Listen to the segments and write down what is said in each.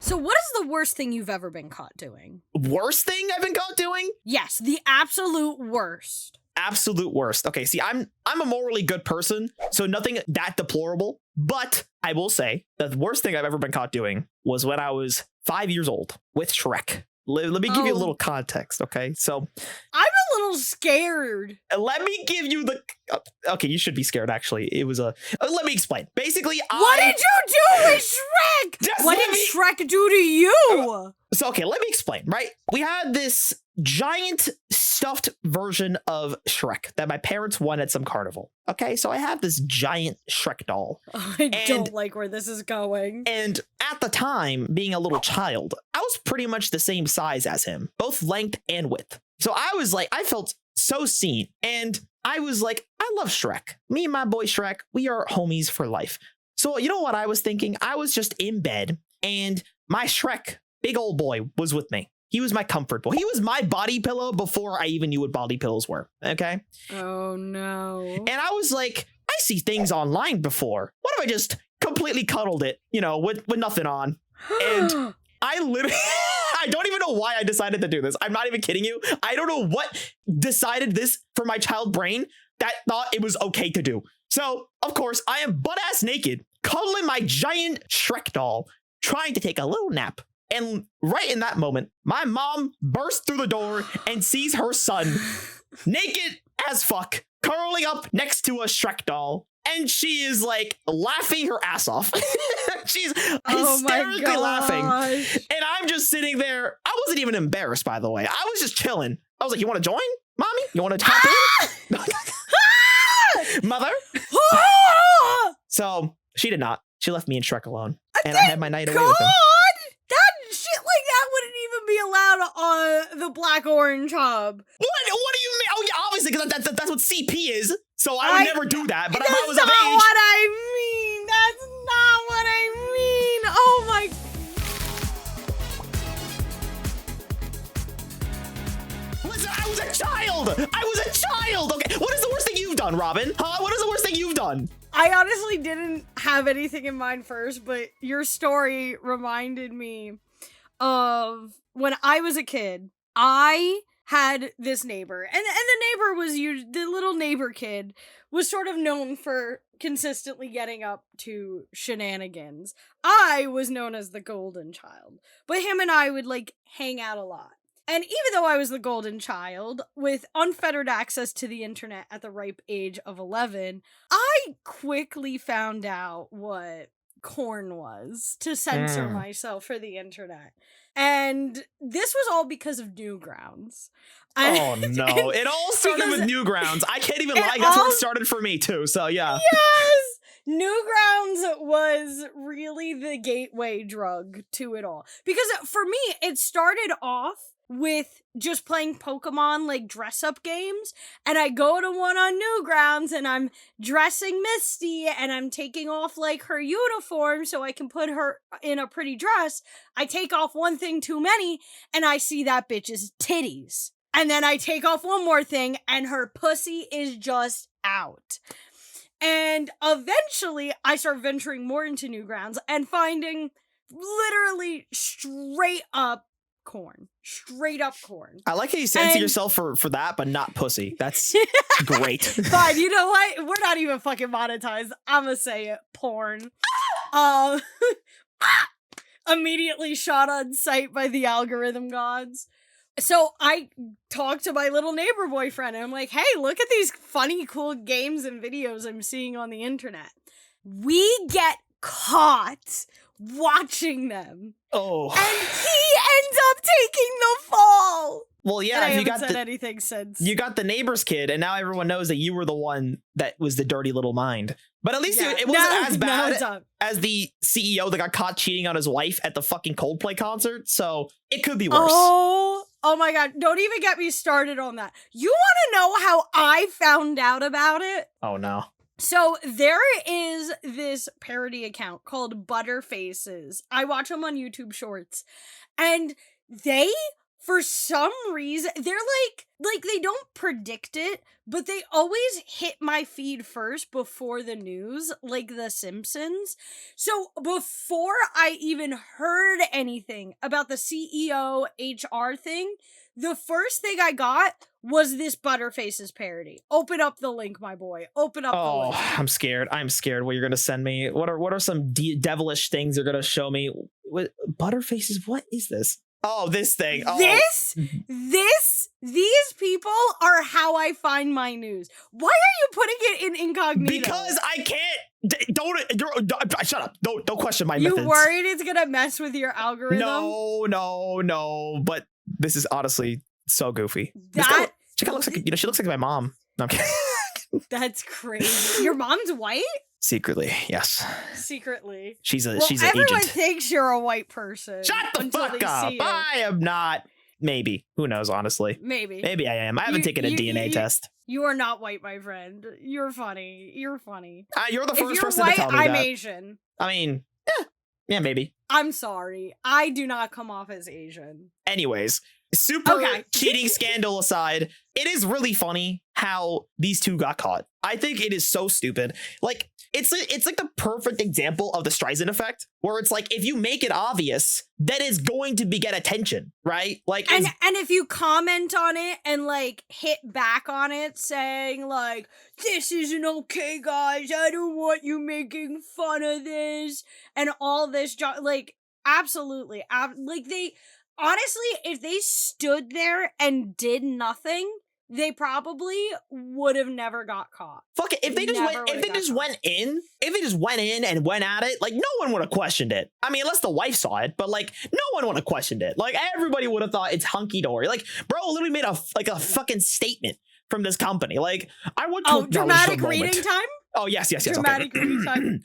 So what is the worst thing you've ever been caught doing? Worst thing I've been caught doing? Yes, the absolute worst. Absolute worst. Okay, see, I'm a morally good person, so nothing that deplorable. But I will say the worst thing I've ever been caught doing was when I was 5 years old with Shrek. Let me give you a little context, okay? So I'm a little scared. let me give you the... Okay, you should be scared, actually. It was a... let me explain. Basically, What did you do with Shrek? What did Shrek do to you? So, okay, let me explain, right? We had this giant stuffed version of Shrek that my parents won at some carnival. Okay, so I have this giant Shrek doll. I don't like where this is going. And at the time, being a little child, I was pretty much the same size as him, both length and width. So I was like, I felt so seen. And I was like, I love Shrek. Me and my boy Shrek, we are homies for life. So you know what I was thinking? I was just in bed and my Shrek, big old boy, was with me. He was my comfort boy. He was my body pillow before I even knew what body pillows were. Okay. Oh, no. And I was like, I see things online before. What if I just completely cuddled it, you know, with nothing on? And I literally, I don't even know why I decided to do this. I'm not even kidding you. I don't know what decided this for my child brain that thought it was okay to do. So, of course, I am butt-ass naked, cuddling my giant Shrek doll, trying to take a little nap. And right in that moment, my mom bursts through the door and sees her son naked as fuck, curling up next to a Shrek doll. And she is like laughing her ass off. She's hysterically laughing. And I'm just sitting there. I wasn't even embarrassed, by the way. I was just chilling. I was like, you want to join, mommy? You want to hop in? Mother? So she did not. She left me and Shrek alone. And I had my night away with him. That shit like that wouldn't even be allowed on the Black Orange Hub. What do you mean? Oh, yeah, obviously, because that's what CP is. So I would never do that. But if I was of age... That's not what I mean. That's not what I mean. Oh, my... Listen, I was a child. I was a child. Okay, what is the worst thing you've done, Robyn? Huh? What is the worst thing you've done? I honestly didn't have anything in mind first, but your story reminded me of when I was a kid. I had this neighbor, and the neighbor was the little neighbor kid was sort of known for consistently getting up to shenanigans. I was known as the golden child, but him and I would like hang out a lot. And even though I was the golden child with unfettered access to the internet at the ripe age of 11, I quickly found out what corn was to censor myself for the internet. And this was all because of Newgrounds. Oh, no. It all started with Newgrounds. I can't even lie. That's where it started for me, too. So, yeah. Yes! Newgrounds was really the gateway drug to it all. Because for me, it started off with just playing Pokemon, like, dress-up games, and I go to one on Newgrounds, and I'm dressing Misty, and I'm taking off, like, her uniform so I can put her in a pretty dress. I take off one thing too many, and I see that bitch's titties. And then I take off one more thing, and her pussy is just out. And eventually, I start venturing more into Newgrounds, and finding literally straight up corn. Straight up corn. I like how you censor yourself for that, but not pussy. That's great. Fine, you know what? We're not even fucking monetized. I'ma say it. Porn. Immediately shot on sight by the algorithm gods. So I talked to my little neighbor boyfriend, and I'm like, hey, look at these funny, cool games and videos I'm seeing on the internet. We get caught watching them. Oh. And he ends up taking the fall. Well, yeah, and I haven't said anything since. You got the neighbor's kid, and now everyone knows that you were the one that was the dirty little mind. But at least it wasn't as bad as the CEO that got caught cheating on his wife at the fucking Coldplay concert, so it could be worse. Oh my god, don't even get me started on that. You want to know how I found out about it? Oh no. So there is this parody account called Butterfaces. I watch them on YouTube Shorts. And they for some reason, they're like they don't predict it, but they always hit my feed first before the news, like The Simpsons. So before I even heard anything about the CEO HR thing, the first thing I got was this Butterfaces parody. Open up the link, my boy. Open up the link. Oh, I'm scared. I'm scared what you're going to send me. What are some devilish things you're going to show me? What, Butterfaces? What is this? Oh, this thing. Oh. These people are how I find my news. Why are you putting it in incognito? Because I can't. Don't shut up. Don't question my methods. You worried it's gonna mess with your algorithm? No. But this is honestly so goofy. She kind of looks like she looks like my mom. No, I'm kidding. That's crazy. Your mom's white? Secretly, yes. Secretly. She's an everyone agent. thinks you're a white person. Shut the fuck up. I am not. Maybe. Who knows, honestly. Maybe I am. I haven't taken a DNA test. You are not white, my friend. You're funny. You're the first person white, to tell me I'm that. Asian. I mean, yeah, maybe. I'm sorry. I do not come off as Asian. Anyways, super cheating scandal aside, it is really funny how these two got caught. I think it is so stupid. Like, it's like the perfect example of the Streisand effect, where it's like, if you make it obvious, then it's going to get attention, right? Like, and if you comment on it and like hit back on it saying like, this isn't okay, guys, I don't want you making fun of this and all this, like, absolutely, like, they honestly, if they stood there and did nothing, they probably would have never got caught. Fuck it. If they just went in and went at it, like, no one would have questioned it. I mean, unless the wife saw it, but like, no one would have questioned it. Like, everybody would have thought it's hunky dory. Like, bro literally made a fucking statement from this company. Like, I want to dramatic reading time? Oh, yes. Dramatic reading time.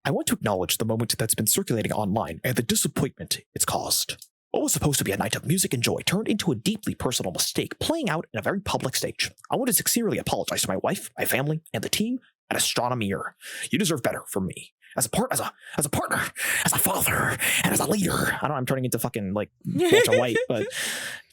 I want to acknowledge the moment that's been circulating online and the disappointment it's caused. What was supposed to be a night of music and joy turned into a deeply personal mistake playing out in a very public stage. I want to sincerely apologize to my wife, my family, and the team at Astronomeer. You deserve better from me. As a partner, as a father, and as a leader. I don't know, I'm turning into fucking like Walter White, but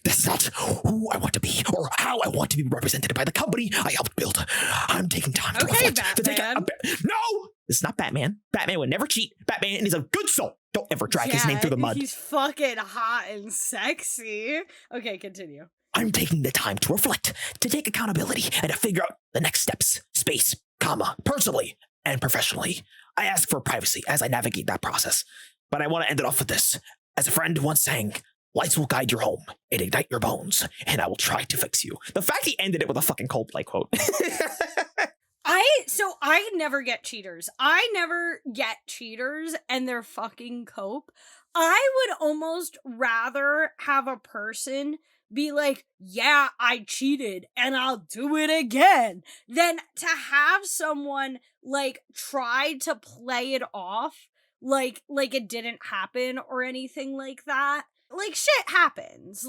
this is not who I want to be or how I want to be represented by the company I helped build. I'm taking time to reflect. Batman. No! This is not Batman. Batman would never cheat. Batman is a good soul. Don't ever drag his name through the mud. He's fucking hot and sexy. Okay, continue. I'm taking the time to reflect, to take accountability, and to figure out the next steps. Space, comma, personally and professionally. I ask for privacy as I navigate that process. But I want to end it off with this. As a friend once sang, lights will guide your home and ignite your bones, and I will try to fix you. The fact he ended it with a fucking Coldplay quote. I never get cheaters. I never get cheaters and their fucking cope. I would almost rather have a person be like, yeah, I cheated and I'll do it again, than to have someone like try to play it off like it didn't happen or anything like that. Like, shit happens.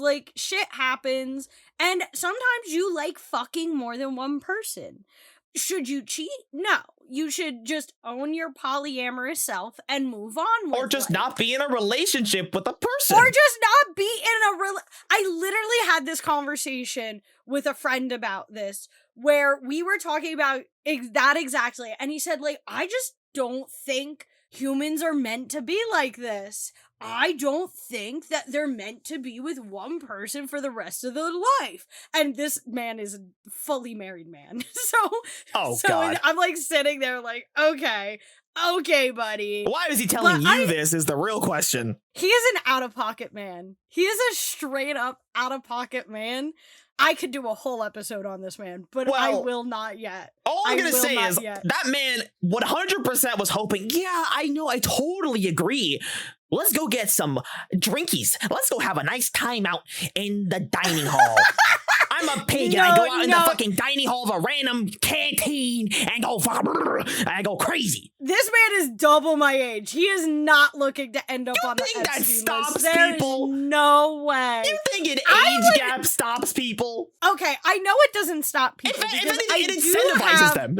And sometimes you like fucking more than one person. Should you cheat? No. You should just own your polyamorous self and move on with Or just life. not be in a relationship with a person. Or just not be in a I literally had this conversation with a friend about this, where we were talking about that exactly. And he said, like, I just don't think humans are meant to be like this. I don't think that they're meant to be with one person for the rest of their life. And this man is a fully married man. God. I'm like sitting there like, okay, buddy. Why is he telling you this is the real question. He is an out-of-pocket man. He is a straight up out-of-pocket man. I could do a whole episode on this man, but I will not yet. All I'm going to say is that man 100% was hoping, yeah, I know, I totally agree. Let's go get some drinkies. Let's go have a nice time out in the dining hall. I'm a pig and I go out in the fucking dining hall of a random canteen and I go crazy. This man is double my age. He is not looking to end up on the Epstein list. There's no way. You think think an age gap stops people. Okay, I know it doesn't stop people. If anything, it incentivizes them.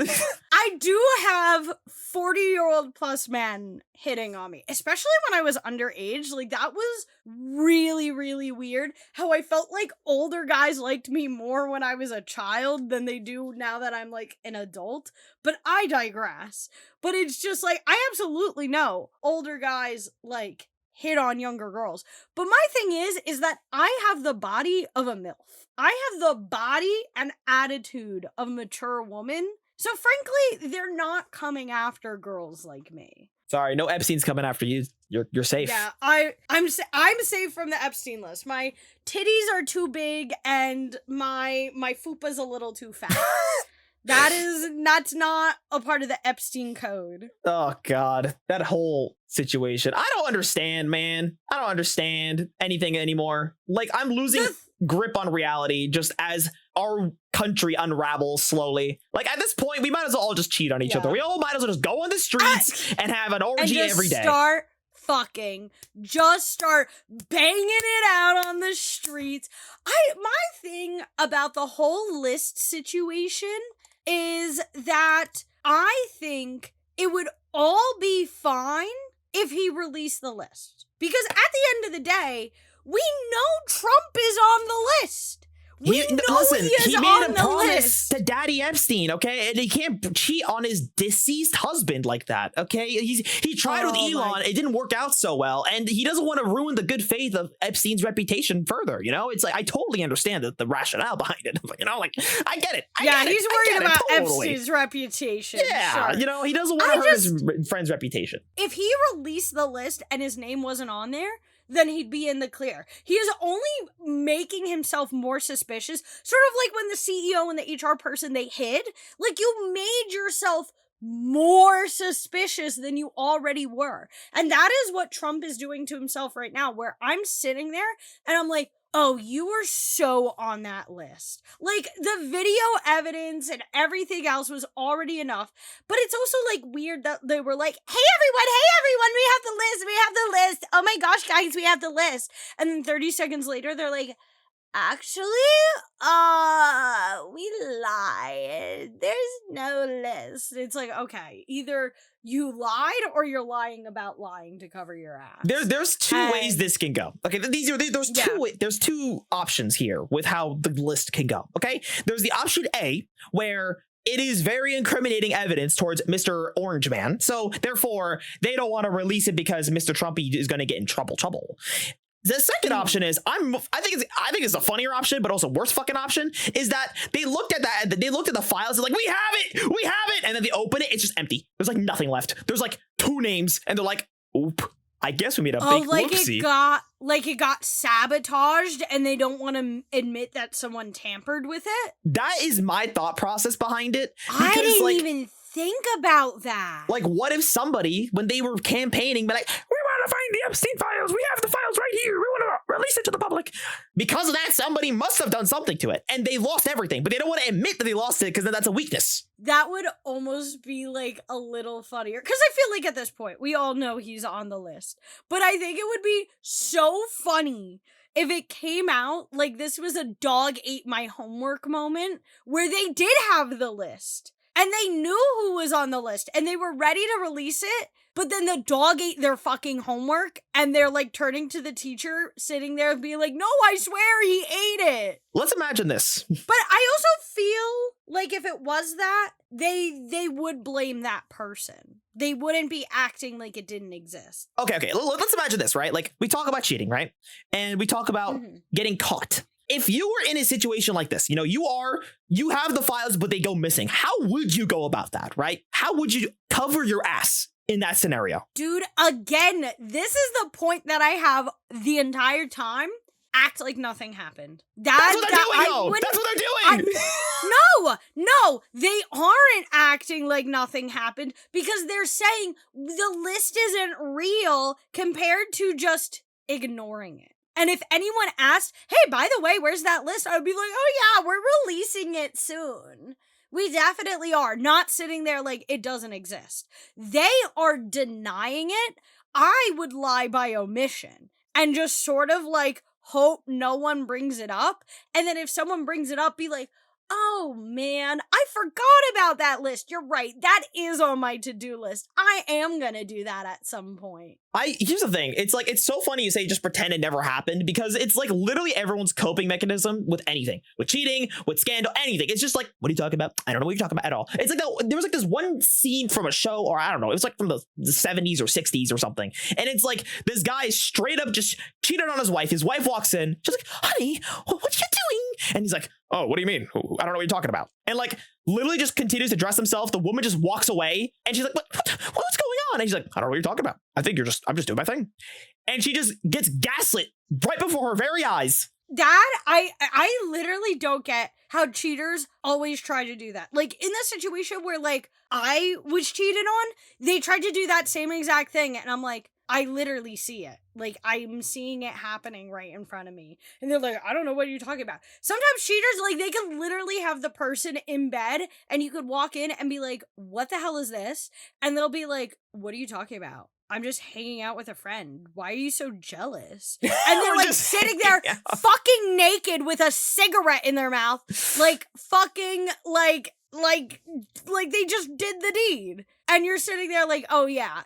I do have 40-year-old plus men hitting on me, especially when I was underage. Like, that was really, really weird. How I felt like older guys liked me more when I was a child than they do now that I'm like an adult. But I digress. But it's just like, I absolutely know older guys like hit on younger girls. But my thing is that I have the body of a MILF. I have the body and attitude of a mature woman. So frankly, they're not coming after girls like me. Sorry, no Epstein's coming after you. You're safe. Yeah, I'm safe from the Epstein list. My titties are too big and my fupa's a little too fat. That's not a part of the Epstein code. Oh God, that whole situation. I don't understand, man. I don't understand anything anymore. Like, I'm losing grip on reality just as our country unravels slowly. Like, at this point, we might as well all just cheat on each other. We all might as well just go on the streets and have an orgy every day. Start fucking. Just start banging it out on the streets. My thing about the whole list situation is that I think it would all be fine if he released the list. Because at the end of the day, we know Trump is on the list. He made a promise to Daddy Epstein, okay? And he can't cheat on his deceased husband like that, okay? He tried with Elon. It didn't work out so well. And he doesn't want to ruin the good faith of Epstein's reputation further, you know? It's like, I totally understand the rationale behind it. You know, like, I get it. He's worried about Epstein's reputation. Yeah, you know, he doesn't want to hurt his friend's reputation. If he released the list and his name wasn't on there, then he'd be in the clear. He is only making himself more suspicious, sort of like when the CEO and the HR person, they hid. Like, you made yourself more suspicious than you already were. And that is what Trump is doing to himself right now, where I'm sitting there and I'm like, oh, you were so on that list. Like, the video evidence and everything else was already enough. But it's also, like, weird that they were like, hey, everyone, we have the list. Oh my gosh, guys, we have the list. And then 30 seconds later, they're like, actually, we lied. There's no list. It's like, okay, either you lied or you're lying about lying to cover your ass. There's two ways this can go. Okay, there's two options here with how the list can go. Okay, there's the option A, where it is very incriminating evidence towards Mr. Orange Man. So therefore, they don't want to release it because Mr. Trumpy is going to get in trouble. The second option is I think it's a funnier option, but also worse fucking option is that they looked at the files, they're like, we have it, and then they open it, it's just empty. There's like nothing left. There's like 2 names, and they're like, oop, I guess we made a big whoopsie. It got sabotaged, and they don't want to admit that someone tampered with it. That is my thought process behind it. I didn't even think about that. Like, what if somebody, when they were campaigning, be like, we want to find the Epstein files. We have the files right here. We want to release it to the public. Because of that, somebody must have done something to it. And they lost everything, but they don't want to admit that they lost it because then that's a weakness. That would almost be like a little funnier. Because I feel like at this point, we all know he's on the list. But I think it would be so funny if it came out like this was a dog ate my homework moment where they did have the list. And they knew who was on the list, and they were ready to release it, but then the dog ate their fucking homework, and they're, like, turning to the teacher, sitting there and being like, no, I swear he ate it. Let's imagine this. But I also feel like if it was that, they would blame that person. They wouldn't be acting like it didn't exist. Okay, let's imagine this, right? Like, we talk about cheating, right? And we talk about getting caught. If you were in a situation like this, you know, you have the files, but they go missing. How would you go about that, right? How would you cover your ass in that scenario? Dude, again, this is the point that I have the entire time. Act like nothing happened. That's what they're doing, though. That's what they're doing. No, they aren't acting like nothing happened because they're saying the list isn't real compared to just ignoring it. And if anyone asked, hey, by the way, where's that list? I would be like, oh yeah, we're releasing it soon. We definitely are. Not sitting there like it doesn't exist. They are denying it. I would lie by omission and just sort of like hope no one brings it up. And then if someone brings it up, be like, oh man, I forgot about that list. You're right. That is on my to-do list. I am gonna do that at some point. Here's the thing. It's like, it's so funny you say just pretend it never happened, because it's like literally everyone's coping mechanism with anything, with cheating, with scandal, anything. It's just like, what are you talking about? I don't know what you're talking about at all. It's like there was like this one scene from a show, or I don't know, it was like from the 70s or 60s or something. And it's like this guy straight up just cheated on his wife. His wife walks in. She's like, honey, what you doing? And he's like, oh, what do you mean? I don't know what you're talking about. And like literally just continues to dress himself. The woman just walks away and she's like, what's going on? And he's like, I don't know what you're talking about. I'm just doing my thing. And she just gets gaslit right before her very eyes. That, I literally don't get how cheaters always try to do that. Like, in the situation where, like, I was cheated on, they tried to do that same exact thing, and I'm like, I literally see it. Like, I'm seeing it happening right in front of me. And they're like, I don't know what you're talking about. Sometimes cheaters, like, they can literally have the person in bed, and you could walk in and be like, what the hell is this? And they'll be like, what are you talking about? I'm just hanging out with a friend. Why are you so jealous? And they're like sitting there fucking naked with a cigarette in their mouth. Like fucking like they just did the deed. And you're sitting there like, oh yeah,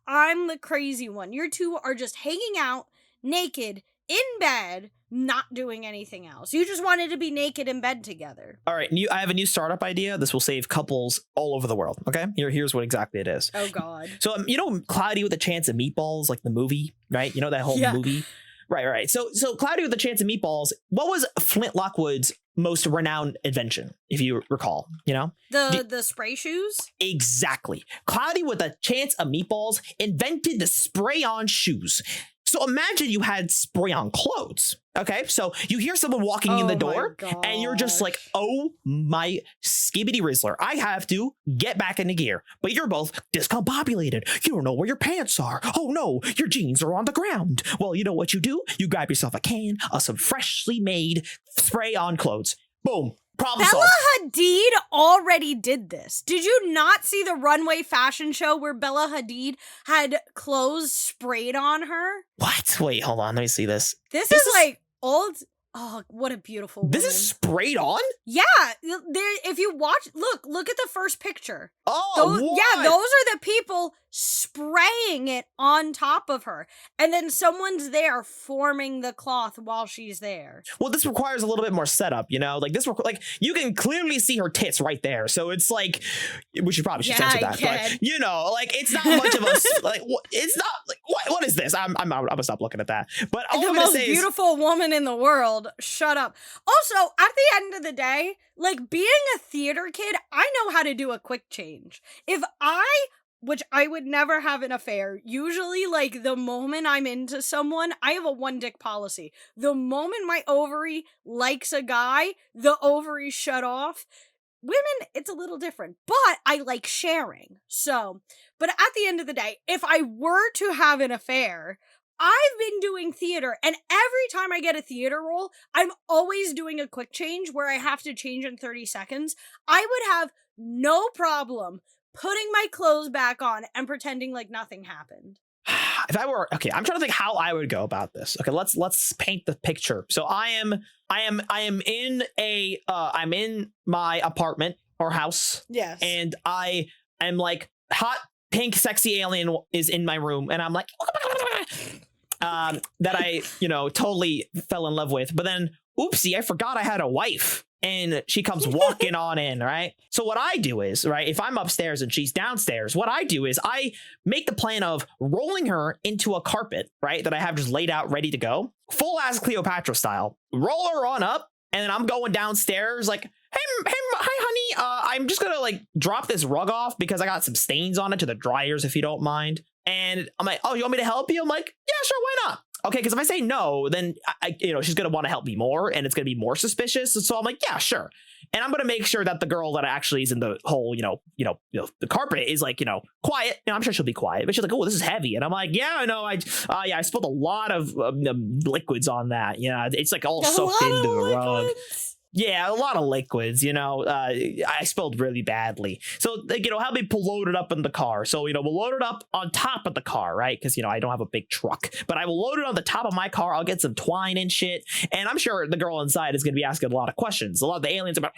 I'm the crazy one. You two are just hanging out naked in bed, not doing anything else. You just wanted to be naked in bed together. All right, I have a new startup idea. This will save couples all over the world. Okay, here's what exactly it is. Oh God. So you know, Cloudy with a Chance of Meatballs, like the movie, right? You know that whole movie, right? So Cloudy with a Chance of Meatballs. What was Flint Lockwood's most renowned invention, if you recall? You know, the spray shoes. Exactly. Cloudy with a Chance of Meatballs invented the spray-on shoes. So imagine you had spray-on clothes. Okay, so you hear someone walking in the door and you're just like, oh my skibbity rizzler, I have to get back into gear. But you're both discombobulated. You don't know where your pants are. Oh no, your jeans are on the ground. Well, you know what you do? You grab yourself a can of some freshly made spray-on clothes. Boom. Problem solved. Bella Hadid already did this. Did you not see the runway fashion show where Bella Hadid had clothes sprayed on her? What? Wait, hold on. Let me see this. This is like old. Oh, what a beautiful woman. This is sprayed on? Yeah. If you watch, look at the first picture. Oh, yeah, those are the people spraying it on top of her. And then someone's there forming the cloth while she's there. Well, this requires a little bit more setup, you know? Like, like you can clearly see her tits right there. So it's like, we should probably censor that. But, you know, like, it's not much of a, like, it's not, like, what is this? I'm gonna stop looking at that. But all the most beautiful woman in the world. Shut up. Also, at the end of the day, like, being a theater kid, I know how to do a quick change. Which I would never have an affair. Usually, like, the moment I'm into someone, I have a one dick policy. The moment my ovary likes a guy, the ovary shut off. Women, it's a little different, but I like sharing. So, but at the end of the day, if I were to have an affair, I've been doing theater, and every time I get a theater role, I'm always doing a quick change where I have to change in 30 seconds. I would have no problem putting my clothes back on and pretending like nothing happened. If I were, okay, I'm trying to think how I would go about this. Okay, let's paint the picture. So I am in my apartment or house. Yes. And I am like, hot pink sexy alien is in my room, and I'm like that I, you know, totally fell in love with. But then, oopsie, I forgot I had a wife. And she comes walking on in, right? So what I do is, right, if I'm upstairs and she's downstairs, what I do is I make the plan of rolling her into a carpet, right, that I have just laid out ready to go, full ass Cleopatra style, roll her on up, and then I'm going downstairs like, hey, hi, honey, I'm just gonna like drop this rug off because I got some stains on it to the dryers, if you don't mind. And I'm like, oh, you want me to help you? I'm like, yeah, sure, why not? Okay, because if I say no, then I she's gonna want to help me more, and it's gonna be more suspicious. And so I'm like, yeah, sure. And I'm gonna make sure that the girl that actually is in the whole, the carpet is like, quiet. And I'm sure she'll be quiet, but she's like, oh, this is heavy. And I'm like, yeah, I know. I spilled a lot of liquids on that. Yeah, it's like all soaked into the rug. Yeah, a lot of liquids, I spilled really badly. So, help me load it up in the car. So, we'll load it up on top of the car, right? Because, I don't have a big truck, but I will load it on the top of my car. I'll get some twine and shit. And I'm sure the girl inside is going to be asking a lot of questions. A lot of the aliens about,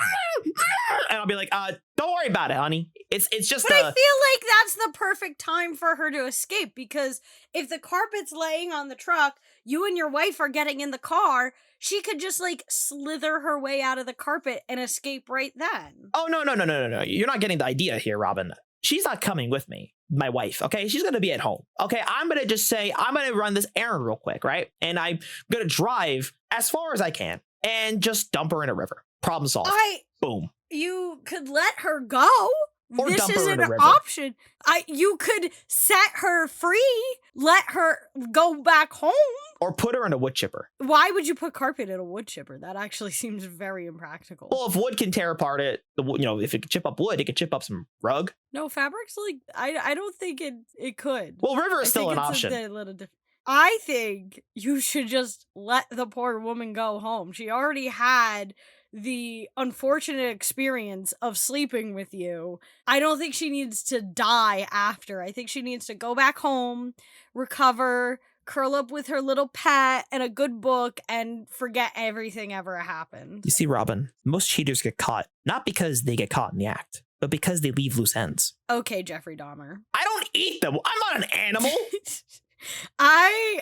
and I'll be like, don't worry about it, honey. It's just But I feel like that's the perfect time for her to escape, because if the carpet's laying on the truck, you and your wife are getting in the car, she could just slither her way out of the carpet and escape right then. Oh, no. You're not getting the idea here, Robyn. She's not coming with me, my wife, okay? She's going to be at home, okay? I'm going to just say, I'm going to run this errand real quick, right? And I'm going to drive as far as I can and just dump her in a river. Problem solved. Boom. You could let her go. Or this dump her is in an a river. option. You could set her free, let her go back home. Or put her in a wood chipper. Why would you put carpet in a wood chipper? That actually seems very impractical. Well, if wood can tear apart it, if it can chip up wood, it could chip up some rug. No, fabrics, I don't think it could. Well, river is still an option. I think you should just let the poor woman go home. She already had the unfortunate experience of sleeping with you. I don't think she needs to die after. I think she needs to go back home, recover, curl up with her little pet and a good book, and forget everything ever happened. You see, Robyn, most cheaters get caught, not because they get caught in the act, but because they leave loose ends. Okay, Jeffrey Dahmer. I don't eat them. I'm not an animal.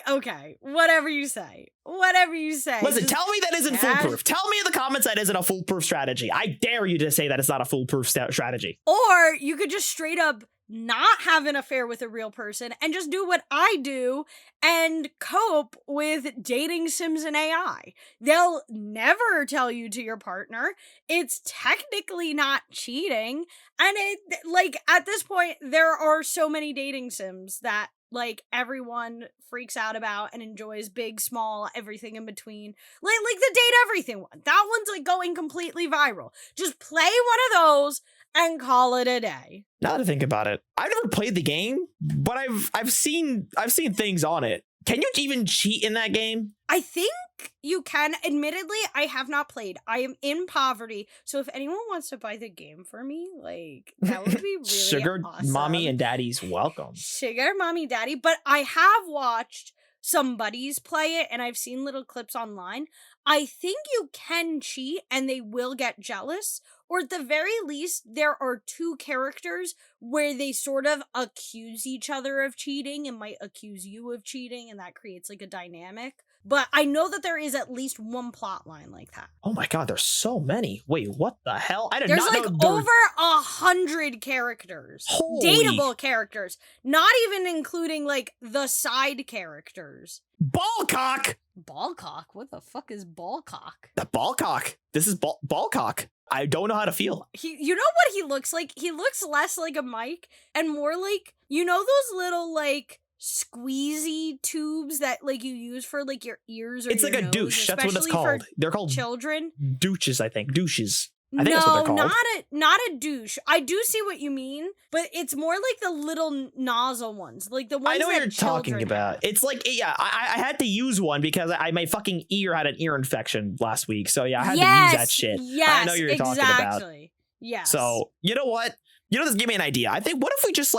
Okay, whatever you say. Listen, tell me that isn't foolproof. Tell me in the comments that isn't a foolproof strategy. I dare you to say that it's not a foolproof strategy. Or you could just straight up not have an affair with a real person and just do what I do and cope with dating sims and AI. They'll never tell you to your partner. It's technically not cheating. And at this point, there are so many dating sims that everyone freaks out about and enjoys, big, small, everything in between. Like the Date Everything one. That one's going completely viral. Just play one of those and call it a day. Now that I think about it, I've never played the game, but I've seen things on it. Can you even cheat in that game? I think you can. Admittedly, I have not played. I am in poverty, so if anyone wants to buy the game for me, that would be really Sugar awesome. mommy and daddy's welcome. Sugar mommy daddy, but I have watched some buddies play it, and I've seen little clips online. I think you can cheat, and they will get jealous, or at the very least, there are two characters where they sort of accuse each other of cheating and might accuse you of cheating, and that creates a dynamic. But I know that there is at least one plot line like that. Oh my god, there's so many. Wait, what the hell? I did There's not know over 100 characters. Dateable characters. Not even including the side characters. Ballcock! Ballcock? What the fuck is Ballcock? The Ballcock. This is Ballcock. I don't know how to feel. You know what he looks like? He looks less like a mic and more those little squeezy tubes that you use for your ears or it's your like a nose, douche. That's what it's called. They're called children. Douches, I think. Douches. I think that's what they're called. Not a douche. I do see what you mean, but it's more like the little nozzle ones, the ones I know what that you're talking about. have. It's I had to use one because my fucking ear had an ear infection last week. So yeah, I had to use that shit. Yes, I know what you're talking about. Yes. So you know what? This gave me an idea. I think what if we just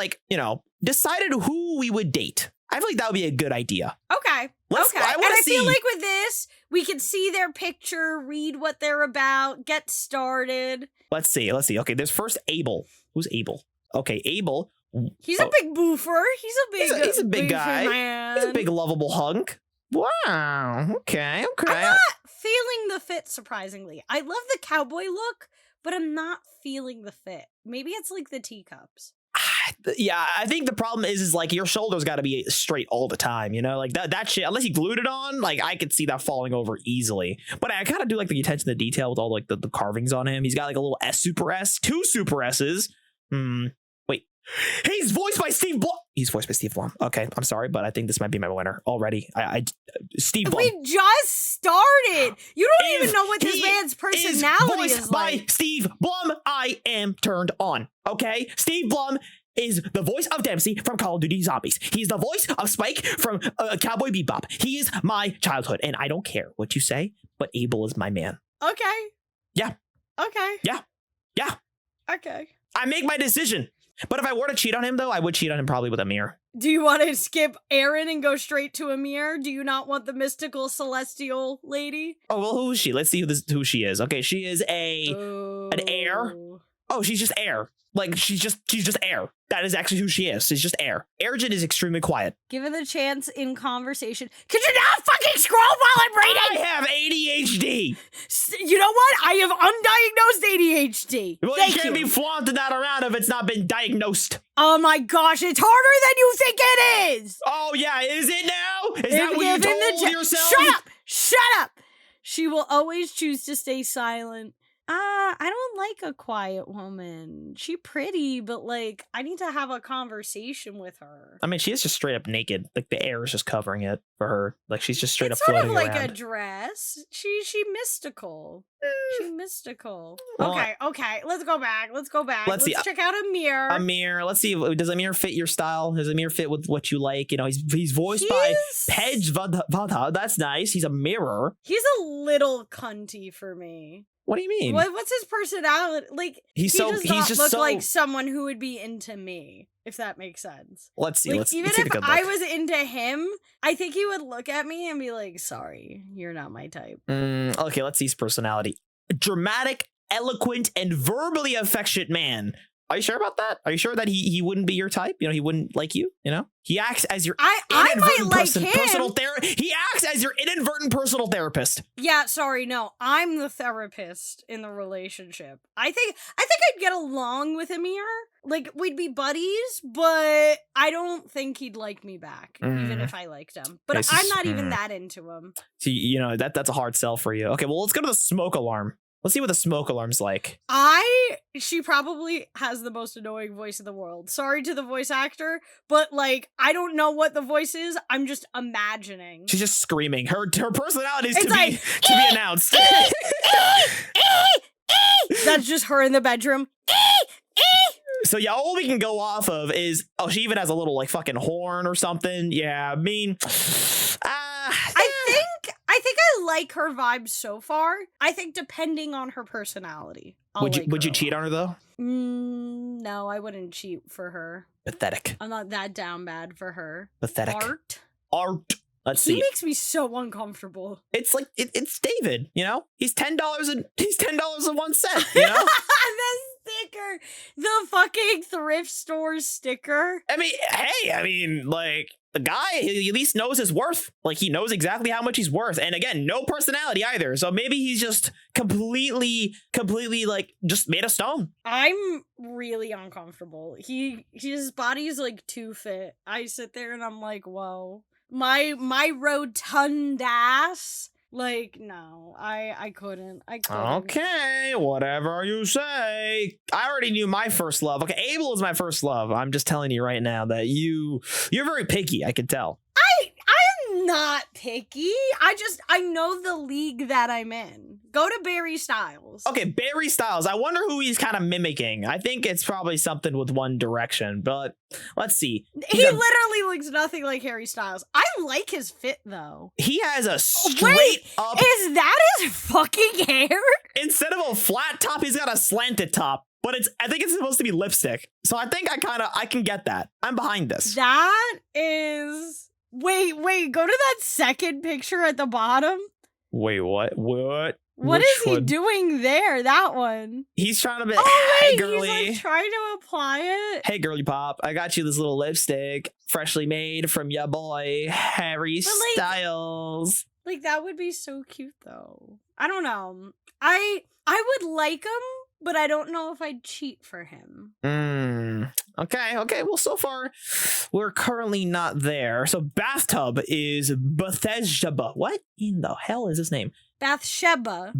decided who we would date? I feel like that would be a good idea. Okay. I feel like with this, we could see their picture, read what they're about, get started. Let's see. Okay, there's first Abel. Who's Abel? Okay, Abel. He's a big boofer. He's a big guy. Man. He's a big lovable hunk. Wow. Okay. I'm not feeling the fit, surprisingly. I love the cowboy look, but I'm not feeling the fit. Maybe it's the teacups. Yeah, I think the problem is your shoulders got to be straight all the time, that shit, unless you glued it on, I could see that falling over easily. But I kind of do the attention to detail with all the carvings on him. He's got a little S super S, two super S's. Wait, he's voiced by Steve Blum. He's voiced by Steve Blum. Okay, I'm sorry, but I think this might be my winner already. Steve Blum. We just started. You don't even know what this man's personality is like. By Steve Blum, I am turned on. Okay, Steve Blum is the voice of Dempsey from Call of Duty Zombies. He's the voice of Spike from Cowboy Bebop. He is my childhood, and I don't care what you say, but Abel is my man. Okay. Yeah. Okay. Yeah. Yeah. Okay. I make my decision. But if I were to cheat on him, though, I would cheat on him probably with Amir. Do you want to skip Aaron and go straight to Amir? Do you not want the mystical celestial lady? Oh, well, who is she? Let's see who she is. Okay, she is an heir. Oh, she's just air. Like, she's just air. That is actually who she is. She's just air. Airgen is extremely quiet. Given the chance in conversation, could you not fucking scroll while I'm reading? I have ADHD. You know what? I have undiagnosed ADHD. Well, Thank you can't be flaunting that around if it's not been diagnosed. Oh my gosh, it's harder than you think it is. Oh yeah, is it now? Is that what you told yourself? Shut up! Shut up! She will always choose to stay silent. I don't like a quiet woman. She pretty, but like I need to have a conversation with her. I mean, she is just straight up naked. Like the air is just covering it for her. Like she's just straight it's up floating floating sort of like around. a dress. She mystical. She mystical. Well, Okay. Let's go back. Let's see. Check out Amir. Amir, let's see. Does Amir fit your style? Does Amir fit with what you like? You know, he's voiced by Medz Vadha. That's nice. He's a mirror. He's a little cunty for me. What do you mean? What's his personality? Like he does not look like someone who would be into me, if that makes sense. Let's see. Like, let's even see if I was into him, I think he would look at me and be like, "Sorry, you're not my type." Okay, let's see his personality. Dramatic, eloquent, and verbally affectionate man. Are you sure about that? Are you sure that he wouldn't be your type? You know, he wouldn't like you. You know, he acts as your I might like him. He acts as your inadvertent personal therapist. Yeah, sorry, no, I'm the therapist in the relationship. I think I'd get along with Amir. Like we'd be buddies, but I don't think he'd like me back, even if I liked him. But I'm not even that into him. See, you know that's a hard sell for you. Okay, well let's go to the smoke alarm. Let's see what the smoke alarm's like. She probably has the most annoying voice in the world. Sorry to the voice actor, but like, I don't know what the voice is. I'm just imagining. She's just screaming. Her personality is to be announced. That's just her in the bedroom. So yeah, all we can go off of is, she even has a little like fucking horn or something. Yeah, I mean, I think I like her vibe so far. I think depending on her personality, would you cheat on her though? No, I wouldn't cheat for her. Pathetic. I'm not that down bad for her. Pathetic. Art. Let's see. He makes me so uncomfortable. It's like it's David. You know, he's $10 and $10.01. You know. The sticker, the fucking thrift store sticker. I mean, like the guy, he at least knows his worth. Like he knows exactly how much he's worth. And again, no personality either. So maybe he's just completely like just made of stone. I'm really uncomfortable. His body's like too fit. I sit there and I'm like, whoa. My rotund ass. Like, no, I couldn't. Okay, whatever you say. I already knew my first love. Okay, Abel is my first love. I'm just telling you right now that you're very picky, I can tell. I'm not picky. I know the league that I'm in. Go to Barry Styles. Okay, Barry Styles. I wonder who he's kind of mimicking. I think it's probably something with One Direction, but let's see. He literally looks nothing like Harry Styles. I like his fit though. He has a straight up. Is that his fucking hair? Instead of a flat top, he's got a slanted top. But I think it's supposed to be lipstick. So I think I can get that. I'm behind this. That is... Wait, go to that second picture at the bottom. Wait, what? What is he doing there? That one. He's trying to be, hey, girly. He's like trying to apply it. Hey, girly pop, I got you this little lipstick, freshly made from ya boy, Harry Styles. Like, that would be so cute, though. I don't know. I would like him, but I don't know if I'd cheat for him. Okay. Well, so far, we're currently not there. So Bathtub is Bathsheba. What in the hell is his name? Bathsheba.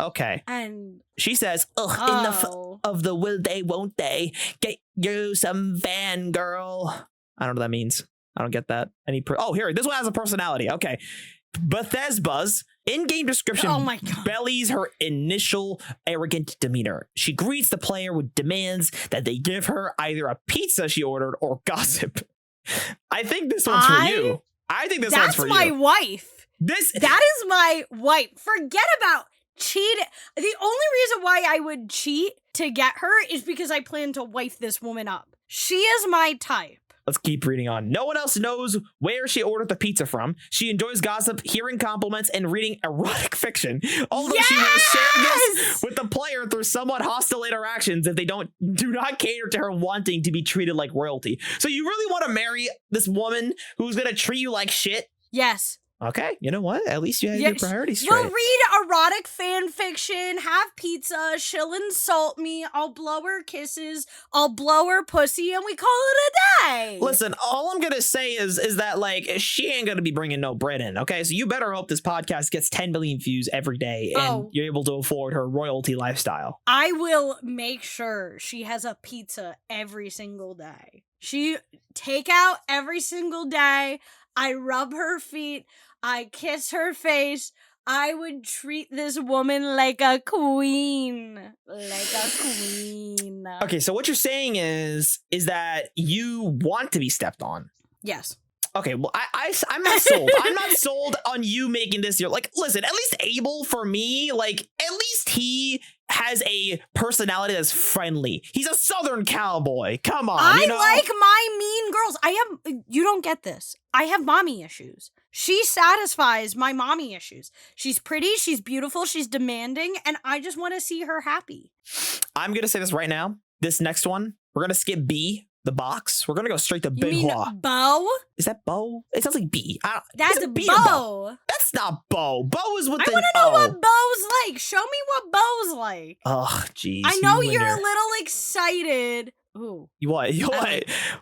Okay. And she says, in the of the will they, won't they, get you some fangirl. I don't know what that means. I don't get that. Here, this one has a personality. Okay. Bethesda's in-game description bellies her initial arrogant demeanor. She greets the player with demands that they give her either a pizza she ordered or gossip. I think this one's for you. I think this one's for you. That's my wife. That is my wife. Forget about cheat. The only reason why I would cheat to get her is because I plan to wife this woman up. She is my type. Let's keep reading on. No one else knows where she ordered the pizza from. She enjoys gossip, hearing compliments, and reading erotic fiction. Although she will share this with the player through somewhat hostile interactions if they do not cater to her wanting to be treated like royalty. So you really want to marry this woman who's going to treat you like shit? Yes. Okay, you know what? At least you have your priorities straight. We'll read erotic fan fiction, have pizza, she'll insult me, I'll blow her kisses, I'll blow her pussy, and we call it a day. Listen, all I'm gonna say is that, like, she ain't gonna be bringing no bread in, okay? So you better hope this podcast gets 10 million views every day and you're able to afford her royalty lifestyle. I will make sure she has a pizza every single day. She take out every single day. I rub her feet. I kiss her face. I would treat this woman like a queen. Like a queen. Okay, so what you're saying is that you want to be stepped on. Yes. Okay, well, I'm not sold. I'm not sold on you making this your, like, listen, at least Abel, for me, like, at least he has a personality that's friendly. He's a Southern cowboy. Come on. I like my mean girls. You don't get this. I have mommy issues. She satisfies my mommy issues. She's pretty, she's beautiful, she's demanding, and I just want to see her happy. I'm going to say this right now. This next one, we're going to skip B, the box. We're going to go straight to You mean Benoit. Bo? Is that Bo? It sounds like B. That's Bo. That's not Bo. Bo is with I the want to know what Bo's like. Show me what Bo's like. Oh, jeez. I know you're a little excited. Ooh. What?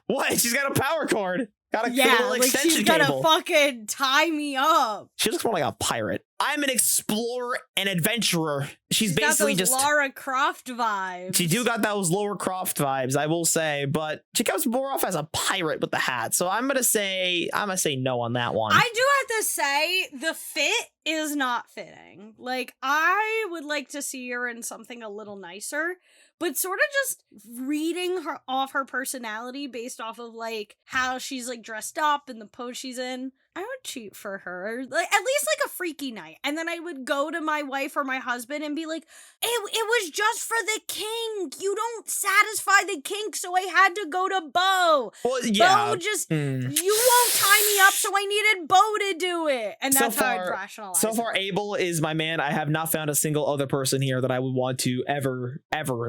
What? She's got a power cord. Got a cable extension she's gonna cable. fucking tie me up. She looks more like a pirate. I'm an explorer and adventurer. She's basically got those just Lara Croft vibes. She do got those Lara Croft vibes, I will say, but she comes more off as a pirate with the hat. So I'm gonna say no on that one. I do have to say the fit is not fitting. Like, I would like to see her in something a little nicer. But sort of just reading her off her personality based off of, like, how she's, like, dressed up and the pose she's in, I would cheat for her. Like, at least, like, a freaky night. And then I would go to my wife or my husband and be like, it was just for the kink. You don't satisfy the kink, so I had to go to Bo. Well, yeah. Bo just, you won't tie me up, so I needed Bo to do it. And that's how I'd rationalize So far, Abel is my man. I have not found a single other person here that I would want to ever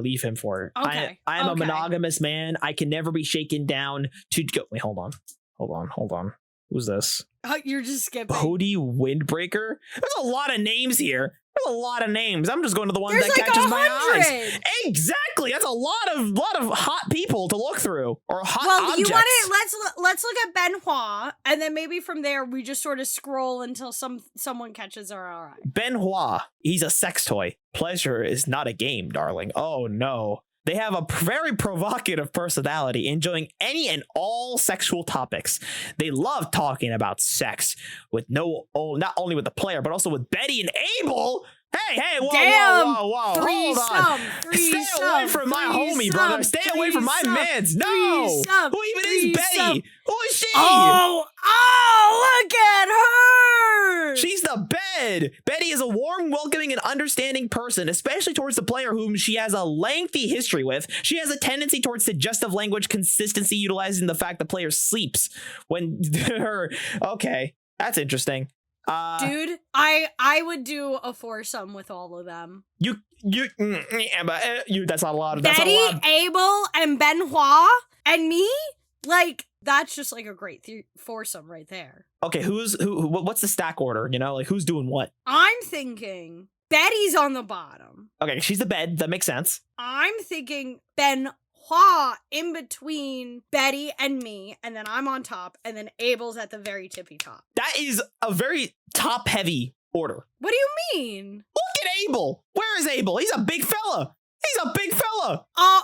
leave him for. Okay. I am a monogamous man. I can never be shaken down to go. Wait, hold on. Who's this? You're just skipping. Bodhi Windbreaker? There's a lot of names here. There's a lot of names. I'm just going to the one that like catches 100. my eyes. Exactly. That's a lot of hot people to look through, or hot objects. You want it? Let's look at Benoit, and then maybe from there we just sort of scroll until someone catches our eye. Benoit. He's a sex toy. Pleasure is not a game, darling. Oh no. They have a very provocative personality, enjoying any and all sexual topics. They love talking about sex with not only with the player, but also with Betty and Abel. Hey, whoa, hold on. Stay away from my homie, brother. Stay away from my meds. No. Who even is Betty? Who is she? Oh, look at her. She's the bed. Betty is a warm, welcoming, and understanding person, especially towards the player whom she has a lengthy history with. She has a tendency towards suggestive language consistency, utilizing the fact the player sleeps when her. Okay, that's interesting. Dude, I would do a foursome with all of them. That's not a lot. Betty, Abel, and Benoit, and me. Like, that's just like a great foursome right there. Okay, what's the stack order? You know, like who's doing what? I'm thinking Betty's on the bottom. Okay, she's the bed. That makes sense. I'm thinking Benoit in between Betty and me, and then I'm on top, and then Abel's at the very tippy top. That is a very top-heavy order. What do you mean? Look at Abel. Where is Abel? He's a big fella.